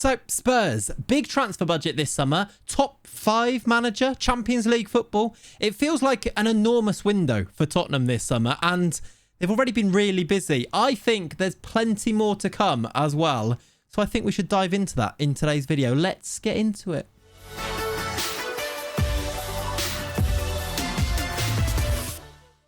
So, Spurs, big transfer budget this summer, top 5 manager, Champions League football. It feels like an enormous window for Tottenham this summer, and they've already been really busy. I think there's plenty more to come as well. So I think we should dive into that in today's video. Let's get into it.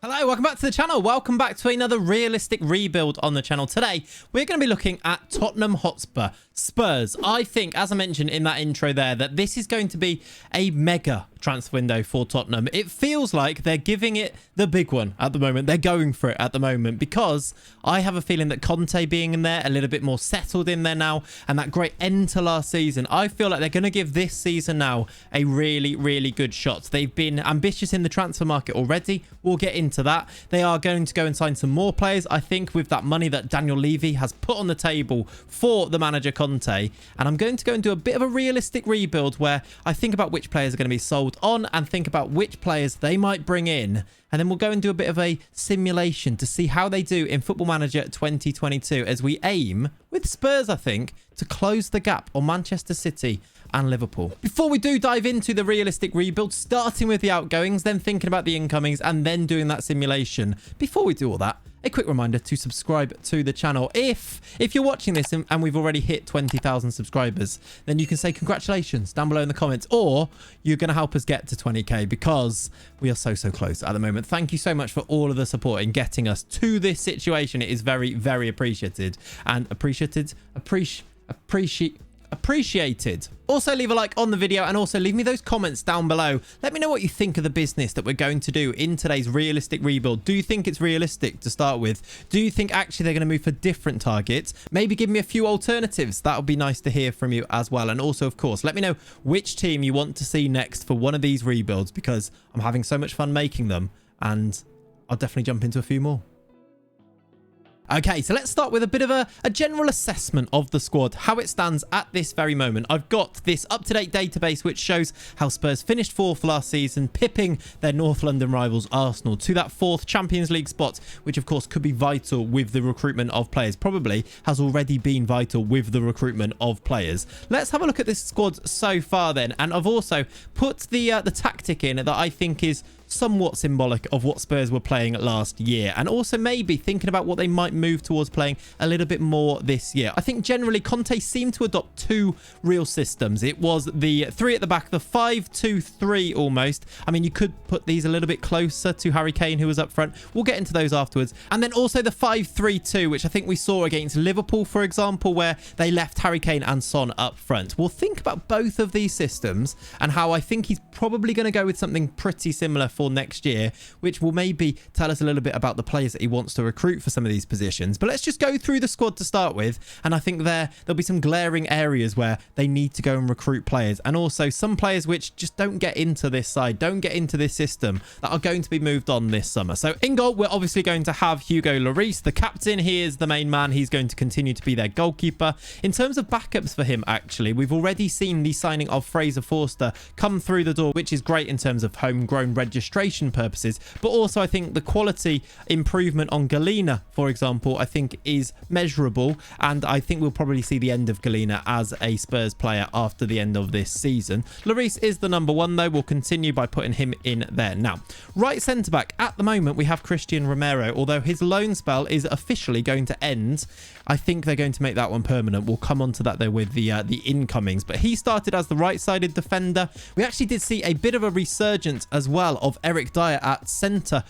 Hello, welcome back to the channel. Welcome back to another realistic rebuild on the channel. Today, we're going to be looking at Tottenham Hotspur. Spurs. I think, as I mentioned in that intro there, that this is going to be a mega transfer window for Tottenham. It feels like they're giving it the big one at the moment. They're going for it at the moment because I have a feeling that Conte being in there, a little bit more settled in there now, and that great end to last season, I feel like they're going to give this season now a really, really good shot. They've been ambitious in the transfer market already. We'll get into that. They are going to go and sign some more players, I think, with that money that Daniel Levy has put on the table for the manager Conte. And I'm going to go and do a bit of a realistic rebuild where I think about which players are going to be sold on and think about which players they might bring in. And then we'll go and do a bit of a simulation to see how they do in Football Manager 2022 as we aim, with Spurs, I think, to close the gap on Manchester City and Liverpool. Before we do dive into the realistic rebuild, starting with the outgoings, then thinking about the incomings, and then doing that simulation. Before we do all that, a quick reminder to subscribe to the channel. If you're watching this and we've already hit 20,000 subscribers, then you can say congratulations down below in the comments, or you're going to help us get to 20k because we are so close at the moment. Thank you so much for all of the support in getting us to this situation. It is very, very appreciated and appreciated. Also, leave a like on the video and also leave me those comments down below. Let me know what you think of the business that we're going to do in today's realistic rebuild. Do you think it's realistic to start with? Do you think actually they're going to move for different targets? Maybe give me a few alternatives. That would be nice to hear from you as well. And also, of course, let me know which team you want to see next for one of these rebuilds, because I'm having so much fun making them and I'll definitely jump into a few more. Okay, so let's start with a bit of a general assessment of the squad, how it stands at this very moment. I've got this up-to-date database which shows how Spurs finished 4th last season, pipping their North London rivals Arsenal to that 4th Champions League spot, which of course could be vital with the recruitment of players. Probably has already been vital with the recruitment of players. Let's have a look at this squad so far then, and I've also put the tactic in that I think is somewhat symbolic of what Spurs were playing last year, and also maybe thinking about what they might move towards playing a little bit more this year. I think generally Conte seemed to adopt 2 real systems. It was the 3 at the back, the 5-2-3 almost. I mean, you could put these a little bit closer to Harry Kane, who was up front. We'll get into those afterwards. And then also the 5-3-2, which I think we saw against Liverpool, for example, where they left Harry Kane and Son up front. We'll think about both of these systems and how I think he's probably going to go with something pretty similar for next year, which will maybe tell us a little bit about the players that he wants to recruit for some of these positions. But let's just go through the squad to start with, and I think there'll be some glaring areas where they need to go and recruit players, and also some players which just don't get into this side, don't get into this system, that are going to be moved on this summer. So in goal, we're obviously going to have Hugo Lloris, the captain. He is the main man. He's going to continue to be their goalkeeper. In terms of backups for him, actually, we've already seen the signing of Fraser Forster come through the door, which is great in terms of homegrown registration purposes, but also I think the quality improvement on Galena, for example, I think is measurable, and I think we'll probably see the end of Galena as a Spurs player after the end of this season. Lloris is the number 1 though. We'll continue by putting him in there. Now, right centre back, at the moment we have Christian Romero, although his loan spell is officially going to end. I think they're going to make that one permanent. We'll come on to that though with the incomings, but he started as the right-sided defender. We actually did see a bit of a resurgence as well of Eric Dyer at centre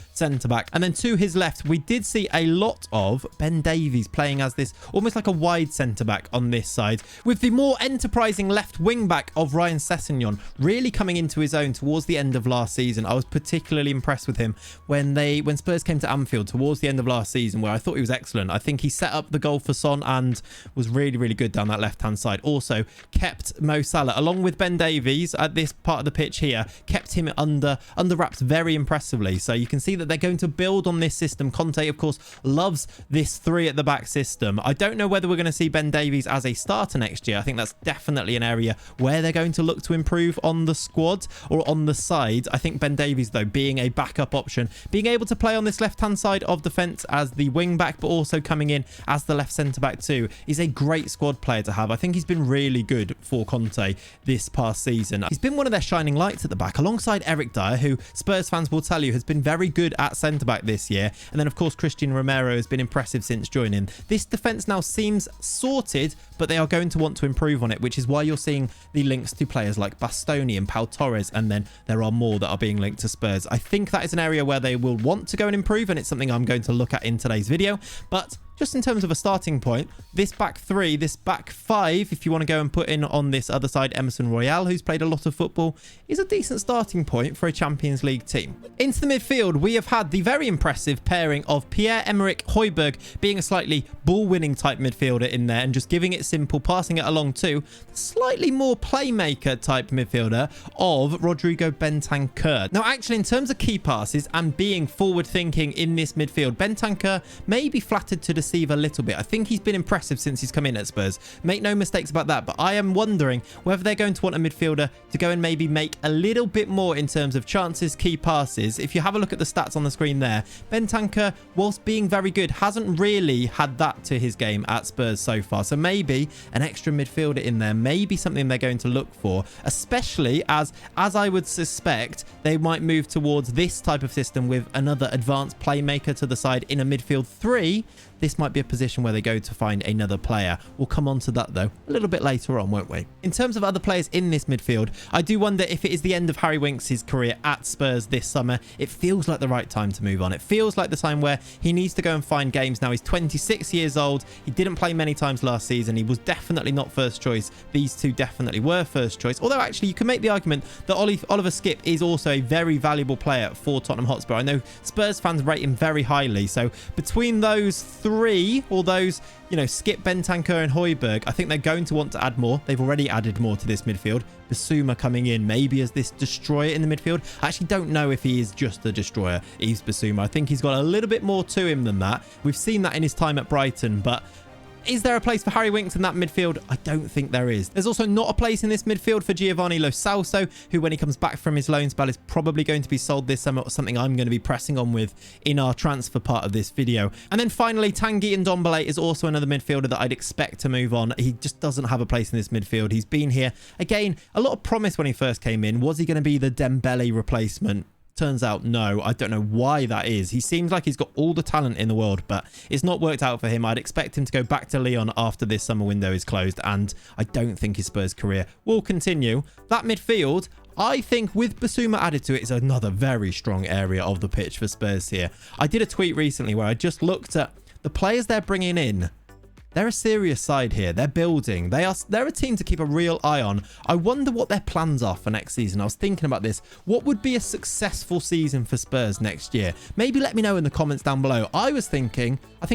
back, and then to his left we did see a lot of Ben Davies playing as this almost like a wide centre back on this side, with the more enterprising left wing back of Ryan Sessegnon really coming into his own towards the end of last season. I was particularly impressed with him when Spurs came to Anfield towards the end of last season, where I thought he was excellent. I think he set up the goal for Son and was really good down that left hand side. Also kept Mo Salah along with Ben Davies at this part of the pitch here, kept him under wraps adapts very impressively. So you can see that they're going to build on this system. Conte, of course, loves this 3 at the back system. I don't know whether we're going to see Ben Davies as a starter next year. I think that's definitely an area where they're going to look to improve on the squad or on the side. I think Ben Davies, though, being a backup option, being able to play on this left-hand side of defence as the wing-back, but also coming in as the left centre-back too, is a great squad player to have. I think he's been really good for Conte this past season. He's been one of their shining lights at the back, alongside Eric Dyer, who Spurs fans will tell you has been very good at centre-back this year. And then, of course, Christian Romero has been impressive since joining. This defence now seems sorted, but they are going to want to improve on it, which is why you're seeing the links to players like Bastoni and Pau Torrez, and then there are more that are being linked to Spurs. I think that is an area where they will want to go and improve, and it's something I'm going to look at in today's video. But just in terms of a starting point, this back 3, this back 5, if you want to go and put in on this other side Emerson Royale, who's played a lot of football, is a decent starting point for a Champions League team. Into the midfield, we have had the very impressive pairing of Pierre-Emerick Højbjerg being a slightly ball-winning type midfielder in there and just giving it simple, passing it along to the slightly more playmaker type midfielder of Rodrigo Bentancur. Now, actually, in terms of key passes and being forward-thinking in this midfield, Bentancur may be flattered to deceive a little bit. I think he's been impressive since he's come in at Spurs. Make no mistakes about that, but I am wondering whether they're going to want a midfielder to go and maybe make a little bit more in terms of chances, key passes. If you have a look at the stats on the screen there, Bentancur, whilst being very good, hasn't really had that to his game at Spurs so far. So maybe an extra midfielder in there may be something they're going to look for, especially as I would suspect they might move towards this type of system with another advanced playmaker to the side in a midfield 3. This might be a position where they go to find another player. We'll come on to that, though, a little bit later on, won't we? In terms of other players in this midfield, I do wonder if it is the end of Harry Winks' career at Spurs this summer. It feels like the right time to move on. It feels like the time where he needs to go and find games. Now, he's 26 years old. He didn't play many times last season. He was definitely not first choice. These two definitely were first choice. Although, actually, you can make the argument that Oliver Skipp is also a very valuable player for Tottenham Hotspur. I know Spurs fans rate him very highly. So, between those 3, or those, you know, Skipp, Bentancur and Højbjerg, I think they're going to want to add more. They've already added more to this midfield. Bissouma coming in maybe as this destroyer in the midfield. I actually don't know if he is just a destroyer, Yves Bissouma. I think he's got a little bit more to him than that. We've seen that in his time at Brighton, but is there a place for Harry Winks in that midfield? I don't think there is. There's also not a place in this midfield for Giovanni Lo Celso, who, when he comes back from his loan spell, is probably going to be sold this summer, something I'm going to be pressing on with in our transfer part of this video. And then finally, Tanguy Ndombele is also another midfielder that I'd expect to move on. He just doesn't have a place in this midfield. He's been here. Again, a lot of promise when he first came in. Was he going to be the Dembele replacement? Turns out, no. I don't know why that is. He seems like he's got all the talent in the world, but it's not worked out for him. I'd expect him to go back to Lyon after this summer window is closed, and I don't think his Spurs career will continue. That midfield, I think, with Bissouma added to it, is another very strong area of the pitch for Spurs here. I did a tweet recently where I just looked at the players they're bringing in. They're a serious side here. They're building. They're a team to keep a real eye on. I wonder what their plans are for next season. I was thinking about this. What would be a successful season for Spurs next year? Maybe let me know in the comments down below. I think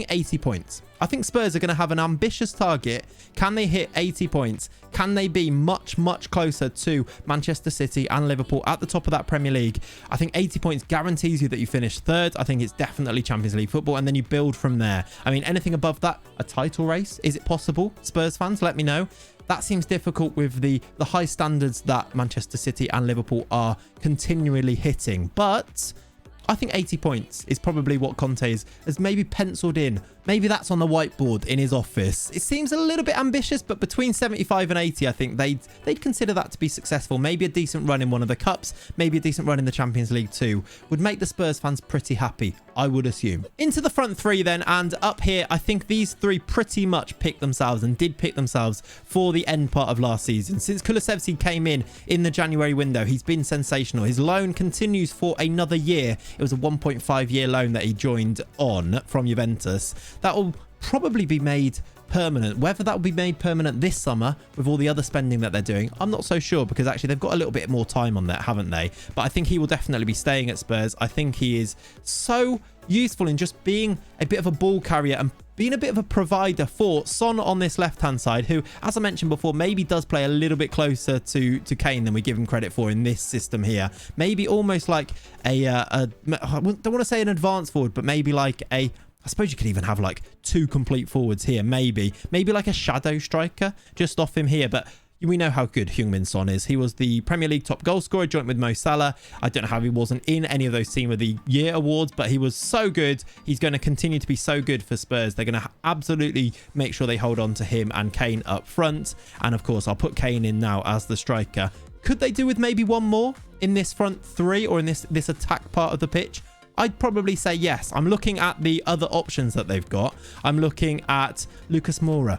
80 points. I think Spurs are going to have an ambitious target. Can they hit 80 points? Can they be much, much closer to Manchester City and Liverpool at the top of that Premier League? I think 80 points guarantees you that you finish third. I think it's definitely Champions League football, and then you build from there. I mean, anything above that, a title race? Is it possible? Spurs fans, let me know. That seems difficult with the high standards that Manchester City and Liverpool are continually hitting. But I think 80 points is probably what Conte has maybe penciled in. Maybe that's on the whiteboard in his office. It seems a little bit ambitious, but between 75 and 80, I think they'd consider that to be successful. Maybe a decent run in one of the cups, maybe a decent run in the Champions League too, would make the Spurs fans pretty happy, I would assume. Into the front 3 then, and up here, I think these 3 pretty much picked themselves and did pick themselves for the end part of last season. Since Kulusevski came in the January window, he's been sensational. His loan continues for another year. It was a 1.5-year loan that he joined on from Juventus. That will probably be made permanent. Whether that will be made permanent this summer with all the other spending that they're doing, I'm not so sure, because actually they've got a little bit more time on that, haven't they? But I think he will definitely be staying at Spurs. I think he is so useful in just being a bit of a ball carrier and being a bit of a provider for Son on this left-hand side, who, as I mentioned before, maybe does play a little bit closer to Kane than we give him credit for in this system here. Maybe almost like I don't want to say an advanced forward, but maybe like I suppose you could even have like 2 complete forwards here, maybe like a shadow striker just off him here. But we know how good Heung-min Son is. He was the Premier League top goal scorer joint with Mo Salah. I don't know how he wasn't in any of those Team of the Year awards, but he was so good. He's going to continue to be so good for Spurs. They're going to absolutely make sure they hold on to him and Kane up front. And of course, I'll put Kane in now as the striker. Could they do with maybe one more in this front 3 or in this attack part of the pitch? I'd probably say yes. I'm looking at the other options that they've got. I'm looking at Lucas Moura.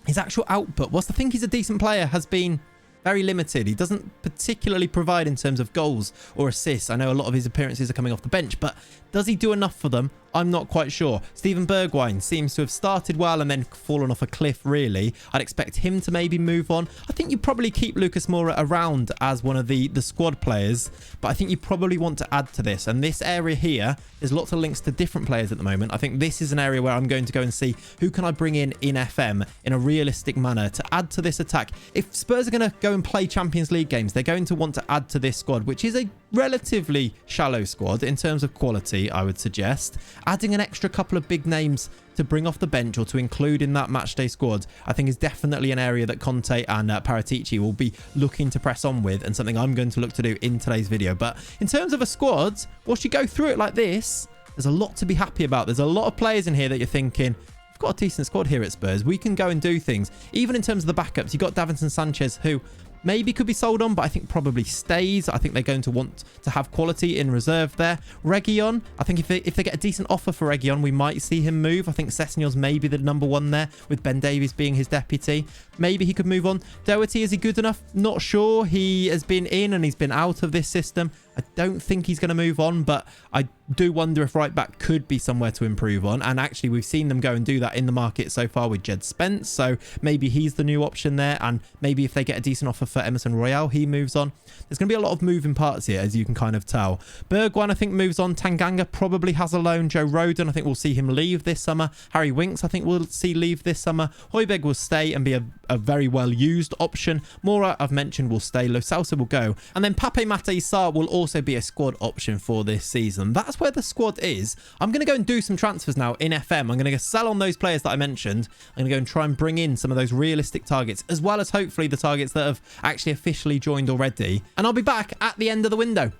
His actual output, whilst I think he's a decent player, has been very limited. He doesn't particularly provide in terms of goals or assists. I know a lot of his appearances are coming off the bench, but does he do enough for them? I'm not quite sure. Steven Bergwijn seems to have started well and then fallen off a cliff, really. I'd expect him to maybe move on. I think you probably keep Lucas Moura around as one of the squad players, but I think you probably want to add to this. And this area here, there's lots of links to different players at the moment. I think this is an area where I'm going to go and see who can I bring in FM in a realistic manner to add to this attack. If Spurs are going to go and play Champions League games, they're going to want to add to this squad, which is a relatively shallow squad in terms of quality, I would suggest. Adding an extra couple of big names to bring off the bench or to include in that matchday squad, I think is definitely an area that Conte and Paratici will be looking to press on with, and something I'm going to look to do in today's video. But in terms of a squad, once you go through it like this, there's a lot to be happy about. There's a lot of players in here that you're thinking, we've got a decent squad here at Spurs. We can go and do things. Even in terms of the backups, you've got Davinson Sanchez, who maybe could be sold on, but I think probably stays. I think they're going to want to have quality in reserve there. Reguilon, I think if they get a decent offer for Reguilon, we might see him move. I think Sessegnon's maybe the number 1 there, with Ben Davies being his deputy. Maybe he could move on. Doherty, is he good enough? Not sure. He has been in and he's been out of this system. I don't think he's going to move on, but I do wonder if right back could be somewhere to improve on. And actually, we've seen them go and do that in the market so far with Jed Spencer. So maybe he's the new option there. And maybe if they get a decent offer for Emerson Royale, he moves on. There's going to be a lot of moving parts here, as you can kind of tell. Bergwijn, I think, moves on. Tanganga probably has a loan. Joe Rodon, I think we'll see him leave this summer. Harry Winks, I think we'll see leave this summer. Højbjerg will stay and be a very well-used option. Moura, I've mentioned, will stay. Lo Celso will go. And then Pape Matar Sarr will also be a squad option for this season. That's where the squad is. I'm going to go and do some transfers now in FM. I'm going to go sell on those players that I mentioned. I'm going to go and try and bring in some of those realistic targets, as well as hopefully the targets that have actually officially joined already. And I'll be back at the end of the window.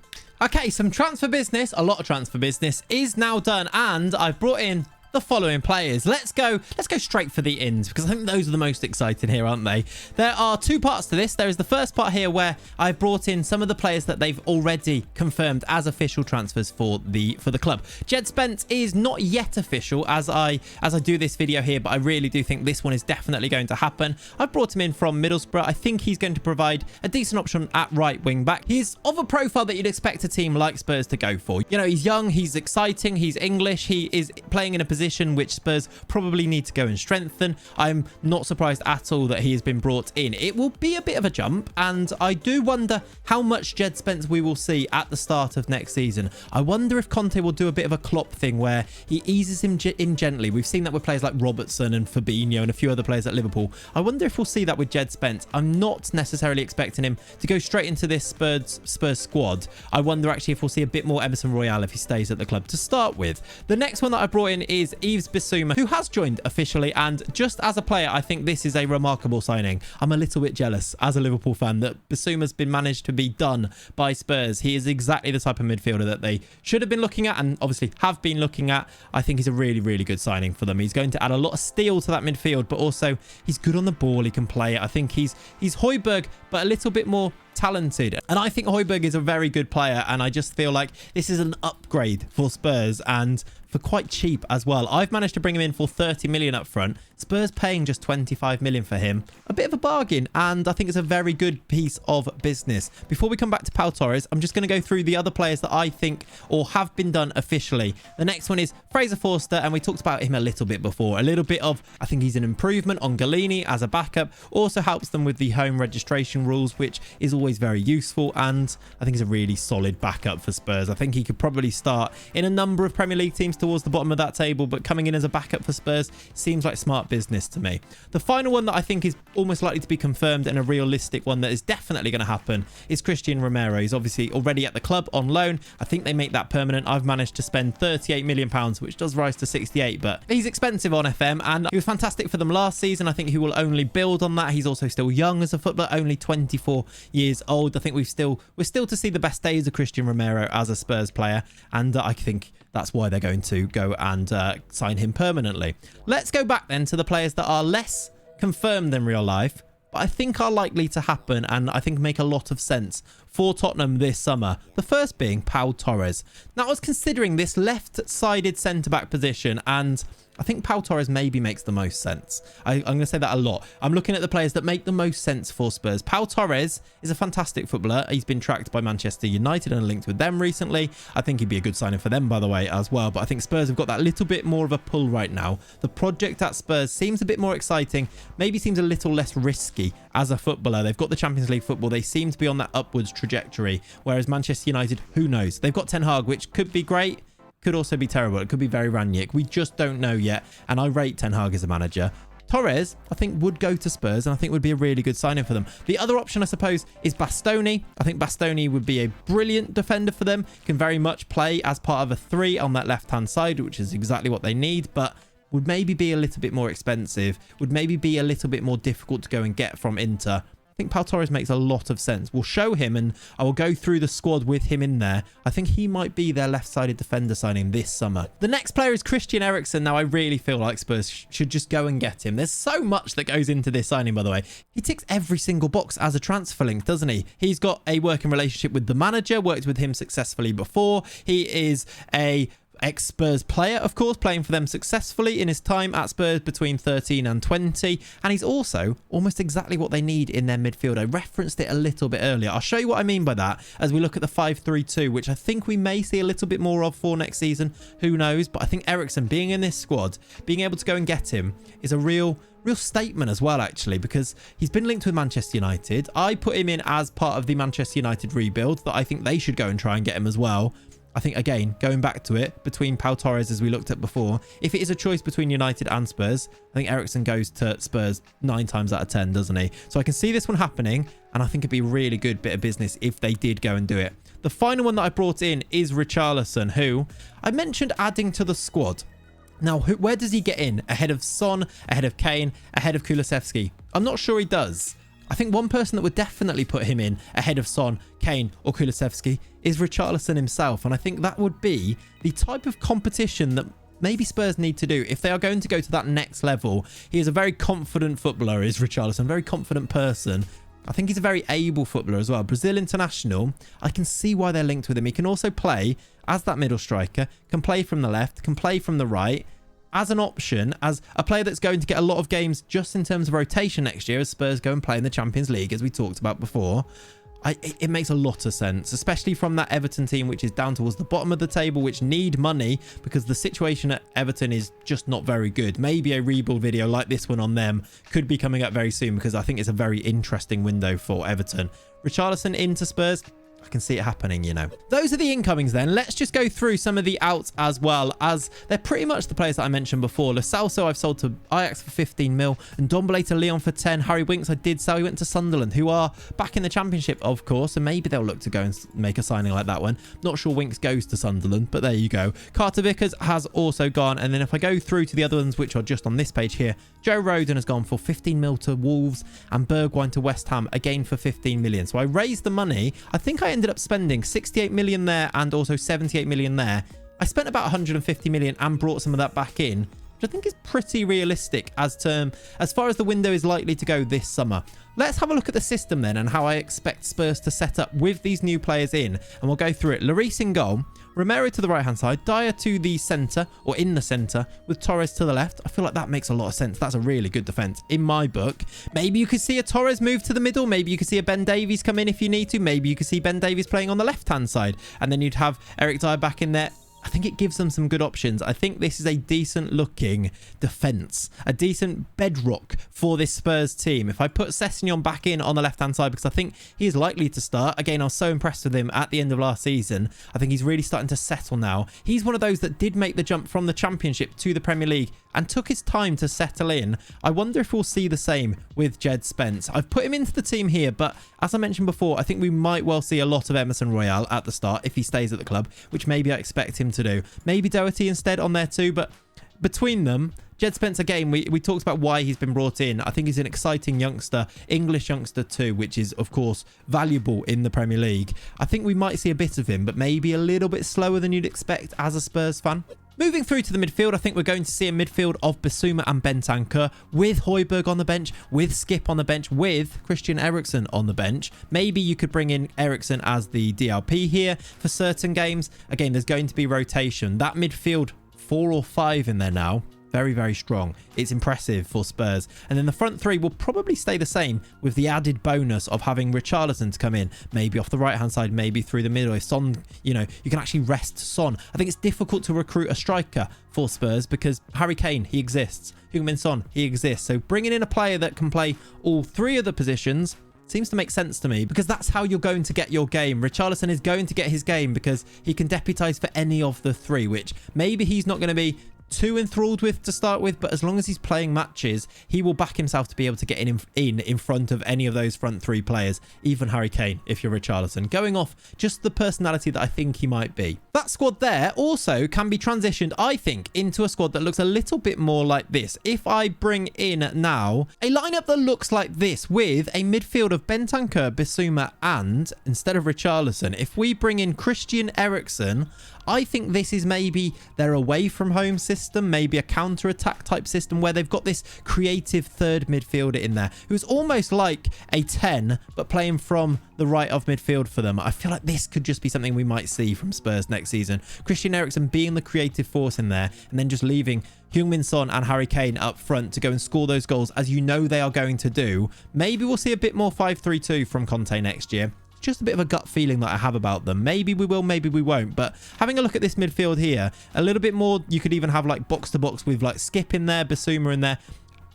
Okay, some transfer business, a lot of transfer business is now done, and I've brought in the following players. Let's go straight for the ins, because I think those are the most exciting here, aren't they? There are 2 parts to this. There is the first part here where I brought in some of the players that they've already confirmed as official transfers for the club. Jed Spencer is not yet official as I do this video here, but I really do think this one is definitely going to happen. I've brought him in from Middlesbrough. I think he's going to provide a decent option at right wing back. He's of a profile that you'd expect a team like Spurs to go for. You know, he's young, he's exciting, he's English, he is playing in a position which Spurs probably need to go and strengthen. I'm not surprised at all that he has been brought in. It will be a bit of a jump, and I do wonder how much Jed Spencer we will see at the start of next season. I wonder if Conte will do a bit of a Klopp thing where he eases him in gently. We've seen that with players like Robertson and Fabinho and a few other players at Liverpool. I wonder if we'll see that with Jed Spencer. I'm not necessarily expecting him to go straight into this Spurs squad. I wonder actually if we'll see a bit more Emerson Royale if he stays at the club to start with. The next one that I brought in is Yves Bissouma, who has joined officially, and just as a player, I think this is a remarkable signing. I'm a little bit jealous as a Liverpool fan that Bissouma's been managed to be done by Spurs. He is exactly the type of midfielder that they should have been looking at, and obviously have been looking at. I think he's a really, really good signing for them. He's going to add a lot of steel to that midfield, but also he's good on the ball. He can play it. I think he's Højbjerg, but a little bit more talented. And I think Højbjerg is a very good player, and I just feel like this is an upgrade for Spurs, and for quite cheap as well. I've managed to bring him in for 30 million up front. Spurs paying just 25 million for him. A bit of a bargain, and I think it's a very good piece of business. Before we come back to Pau Torrez, I'm just going to go through the other players that I think or have been done officially. The next one is Fraser Forster, and we talked about him a little bit before. A little bit of, I think he's an improvement on Galini as a backup. Also helps them with the home registration rules, which is always very useful, and I think he's a really solid backup for Spurs. I think he could probably start in a number of Premier League teams towards the bottom of that table, but coming in as a backup for Spurs seems like smart business to me. The final one that I think is almost likely to be confirmed and a realistic one that is definitely going to happen is Christian Romero. He's obviously already at the club on loan. I think they make that permanent. I've managed to spend £38 million, which does rise to 68, but he's expensive on FM, and he was fantastic for them last season. I think he will only build on that. He's also still young as a footballer, only 24 years old. I think we're still to see the best days of Christian Romero as a Spurs player, and I think that's why they're going to go and sign him permanently. Let's go back then to the players that are less confirmed than real life, but I think are likely to happen and I think make a lot of sense for Tottenham this summer. The first being Pau Torrez. Now, I was considering this left-sided centre-back position, and I think Pau Torrez maybe makes the most sense. I'm going to say that a lot. I'm looking at the players that make the most sense for Spurs. Pau Torrez is a fantastic footballer. He's been tracked by Manchester United and linked with them recently. I think he'd be a good signing for them, by the way, as well. But I think Spurs have got that little bit more of a pull right now. The project at Spurs seems a bit more exciting, maybe seems a little less risky as a footballer. They've got the Champions League football. They seem to be on that upwards trajectory, whereas Manchester United, who knows? They've got Ten Hag, which could be great. Could also be terrible. It could be very Ranić. We just don't know yet. And I rate Ten Hag as a manager. Torrez, I think, would go to Spurs, and I think would be a really good signing for them. The other option, I suppose, is Bastoni. I think Bastoni would be a brilliant defender for them. Can very much play as part of a 3 on that left-hand side, which is exactly what they need, but would maybe be a little bit more expensive. Would maybe be a little bit more difficult to go and get from Inter. I think Pau Torrez makes a lot of sense. We'll show him, and I will go through the squad with him in there. I think he might be their left-sided defender signing this summer. The next player is Christian Eriksen. Now, I really feel like Spurs should just go and get him. There's so much that goes into this signing, by the way. He ticks every single box as a transfer link, doesn't he? He's got a working relationship with the manager, worked with him successfully before. He is a ex-Spurs player, of course, playing for them successfully in his time at Spurs between 13 and 20. And he's also almost exactly what they need in their midfield. I referenced it a little bit earlier. I'll show you what I mean by that as we look at the 5-3-2, which I think we may see a little bit more of for next season. Who knows? But I think Eriksen being in this squad, being able to go and get him is a real statement as well, actually, because he's been linked with Manchester United. I put him in as part of the Manchester United rebuild, that I think they should go and try and get him as well. I think, again, going back to it, between Pau Torrez, as we looked at before, if it is a choice between United and Spurs, I think Eriksen goes to Spurs 9 times out of 10, doesn't he? So I can see this one happening, and I think it'd be a really good bit of business if they did go and do it. The final one that I brought in is Richarlison, who I mentioned adding to the squad. Now, where does he get in? Ahead of Son, ahead of Kane, ahead of Kulusevski? I'm not sure he does. I think one person that would definitely put him in ahead of Son, Kane or Kulusevski is Richarlison himself. And I think that would be the type of competition that maybe Spurs need to do if they are going to go to that next level. He is a very confident footballer, is Richarlison, very confident person. I think he's a very able footballer as well. Brazil international, I can see why they're linked with him. He can also play as that middle striker, can play from the left, can play from the right, as an option, as a player that's going to get a lot of games just in terms of rotation next year as Spurs go and play in the Champions League, as we talked about before. It makes a lot of sense, especially from that Everton team, which is down towards the bottom of the table, which need money because the situation at Everton is just not very good. Maybe a rebuild video like this one on them could be coming up very soon, because I think it's a very interesting window for Everton. Richarlison into Spurs, I can see it happening, you know. Those are the incomings then. Let's just go through some of the outs as well, as they're pretty much the players that I mentioned before. Lo Celso I've sold to Ajax for 15 mil, and Ndombele to Lyon for 10. Harry Winks I did sell. He went to Sunderland, who are back in the Championship, of course, and maybe they'll look to go and make a signing like that one. Not sure Winks goes to Sunderland, but there you go. Carter Vickers has also gone, and then if I go through to the other ones, which are just on this page here, Joe Rodon has gone for 15 mil to Wolves, and Bergwijn to West Ham, again for 15 million. So I raised the money. I think I ended up spending 68 million there and also 78 million there. I spent about 150 million and brought some of that back in. which I think is pretty realistic as far as the window is likely to go this summer. Let's have a look at the system then and how I expect Spurs to set up with these new players in, and we'll go through it. Lloris in goal, Romero to the right-hand side, Dyer to the centre, or in the centre, with Torrez to the left. I feel like that makes a lot of sense. That's a really good defence in my book. Maybe you could see a Torrez move to the middle. Maybe you could see a Ben Davies come in if you need to. Maybe you could see Ben Davies playing on the left-hand side, and then you'd have Eric Dyer back in there. I think it gives them some good options. I think this is a decent looking defence, a decent bedrock for this Spurs team. If I put Sessegnon back in on the left-hand side, because I think he is likely to start. Again, I was so impressed with him at the end of last season. I think he's really starting to settle now. He's one of those that did make the jump from the Championship to the Premier League and took his time to settle in. I wonder if we'll see the same with Jed Spencer. I've put him into the team here, but as I mentioned before, I think we might well see a lot of Emerson Royale at the start if he stays at the club, which maybe I expect him to do. Maybe Doherty instead on there too, but between them, Jed Spencer, again, we talked about why he's been brought in. I think he's an exciting youngster, English youngster too, which is, of course, valuable in the Premier League. I think we might see a bit of him, but maybe a little bit slower than you'd expect as a Spurs fan. Moving through to the midfield, I think we're going to see a midfield of Bissouma and Bentancur, with Højbjerg on the bench, with Skip on the bench, with Christian Eriksen on the bench. Maybe you could bring in Eriksen as the DLP here for certain games. Again, there's going to be rotation. That midfield, 4 or 5 in there now. Very, very strong. It's impressive for Spurs. And then the front three will probably stay the same, with the added bonus of having Richarlison to come in, maybe off the right-hand side, maybe through the middle. If Son, you know, you can actually rest Son. I think it's difficult to recruit a striker for Spurs because Harry Kane, he exists. Heung-min Son, he exists. So bringing in a player that can play all 3 of the positions seems to make sense to me, because that's how you're going to get your game. Richarlison is going to get his game because he can deputise for any of the 3, which maybe he's not going to be too enthralled with to start with, but as long as he's playing matches, he will back himself to be able to get in front of any of those front 3 players, even Harry Kane if you're Richarlison, going off just the personality that I think he might be. That squad there also can be transitioned, I think, into a squad that looks a little bit more like this. If I bring in now a lineup that looks like this, with a midfield of Bentancur, Bissouma, and instead of Richarlison, if we bring in Christian Eriksen, I think this is maybe their away from home system, maybe a counter-attack type system where they've got this creative third midfielder in there who's almost like a 10 but playing from the right of midfield for them. I feel like this could just be something we might see from Spurs next season. Christian Eriksen being the creative force in there, and then just leaving Heung-min Son and Harry Kane up front to go and score those goals, as you know they are going to do. Maybe we'll see a bit more 5-3-2 from Conte next year. Just a bit of a gut feeling that I have about them. Maybe we will, maybe we won't. But having a look at this midfield here, a little bit more, you could even have like box to box with like Skip in there, Bissouma in there.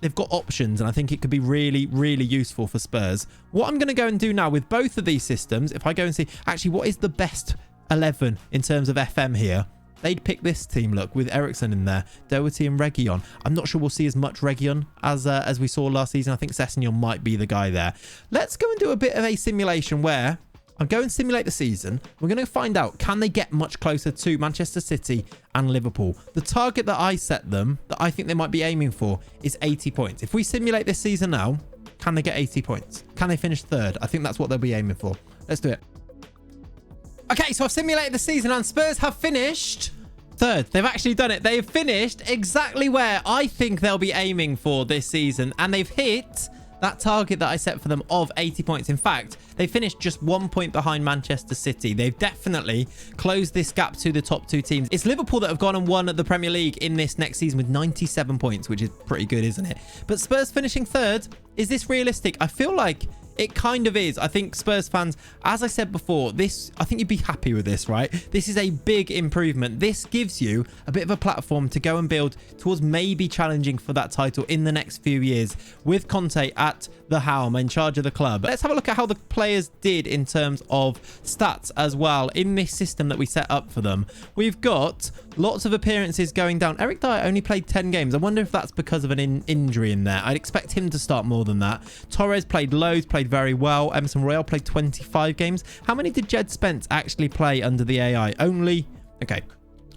They've got options, and I think it could be really, really useful for Spurs. What I'm going to go and do now with both of these systems, if I go and see actually what is the best 11 in terms of FM here, they'd pick this team, look, with Eriksen in there, Doherty and Reguilon. I'm not sure we'll see as much Reguilon as we saw last season. I think Sessegnon might be the guy there. Let's go and do a bit of a simulation where I'm going to simulate the season. We're going to find out, can they get much closer to Manchester City and Liverpool? The target that I set them, that I think they might be aiming for, is 80 points. If we simulate this season now, can they get 80 points? Can they finish 3rd? I think that's what they'll be aiming for. Let's do it. Okay, so I've simulated the season and Spurs have finished 3rd. They've actually done it. They've finished exactly where I think they'll be aiming for this season, and they've hit that target that I set for them of 80 points. In fact, they finished just 1 point behind Manchester City. They've definitely closed this gap to the top 2 teams. It's Liverpool that have gone and won the Premier League in this next season with 97 points, which is pretty good, isn't it? But Spurs finishing 3rd, is this realistic? I feel like it kind of is. I think Spurs fans, as I said before, I think you'd be happy with this, right? This is a big improvement. This gives you a bit of a platform to go and build towards maybe challenging for that title in the next few years with Conte at the helm in charge of the club. Let's have a look at how the players did in terms of stats as well in this system that we set up for them. We've got lots of appearances going down. Eric Dyer only played 10 games. I wonder if that's because of an injury in there. I'd expect him to start more than that. Torrez played loads, played very well. Emerson Royale played 25 games. How many did Jed Spencer actually play under the AI? Only, okay,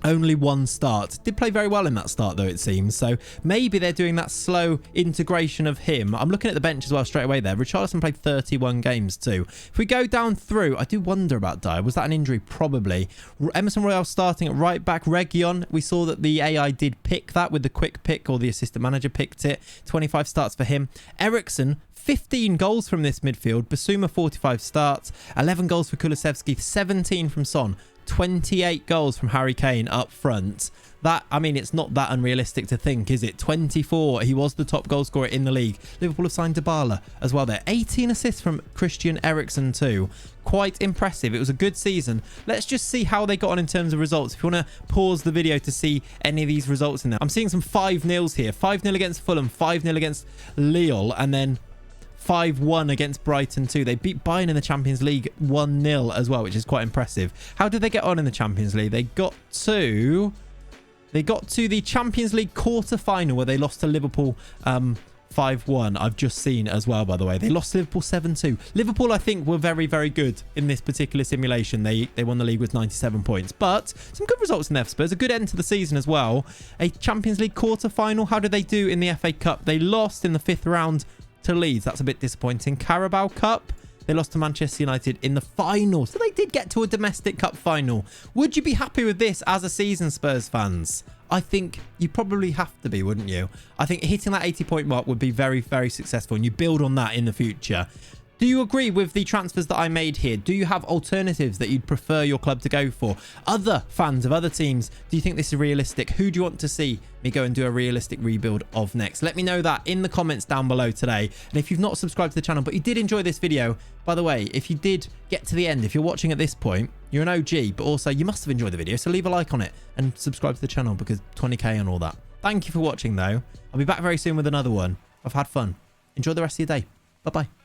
Only one start. Did play very well in that start, though, it seems. So maybe they're doing that slow integration of him. I'm looking at the bench as well straight away there. Richarlison played 31 games too. If we go down through, I do wonder about Dyer. Was that an injury? Probably. Emerson Royale starting at right back. Region, we saw that the AI did pick that with the quick pick, or the assistant manager picked it. 25 starts for him. Eriksen, 15 goals from this midfield. Basuma, 45 starts. 11 goals for Kulusevski. 17 from Son. 28 goals from Harry Kane up front. That, I mean, it's not that unrealistic to think, is it? 24. He was the top goal scorer in the league. Liverpool have signed Dybala as well there. 18 assists from Christian Eriksen too. Quite impressive. It was a good season. Let's just see how they got on in terms of results. If you want to pause the video to see any of these results in there. I'm seeing some 5-0s here. 5-0 against Fulham, 5-0 against Lille, and then 5-1 against Brighton too. They beat Bayern in the Champions League 1-0 as well, which is quite impressive. How did they get on in the Champions League? They got to the Champions League quarter-final where they lost to Liverpool 5-1. I've just seen as well, by the way. They lost to Liverpool 7-2. Liverpool, I think, were very, very good in this particular simulation. They won the league with 97 points. But some good results in there for Spurs. A good end to the season as well. A Champions League quarter-final. How did they do in the FA Cup? They lost in the 5th round to Leeds. That's a bit disappointing. Carabao Cup, they lost to Manchester United in the final. So they did get to a domestic cup final. Would you be happy with this as a season, Spurs fans? I think you probably have to be, wouldn't you? I think hitting that 80-point mark would be very, very successful, and you build on that in the future. Do you agree with the transfers that I made here? Do you have alternatives that you'd prefer your club to go for? Other fans of other teams, do you think this is realistic? Who do you want to see me go and do a realistic rebuild of next? Let me know that in the comments down below today. And if you've not subscribed to the channel, but you did enjoy this video, by the way, if you did get to the end, if you're watching at this point, you're an OG, but also you must have enjoyed the video. So leave a like on it and subscribe to the channel, because 20k and all that. Thank you for watching though. I'll be back very soon with another one. I've had fun. Enjoy the rest of your day. Bye-bye.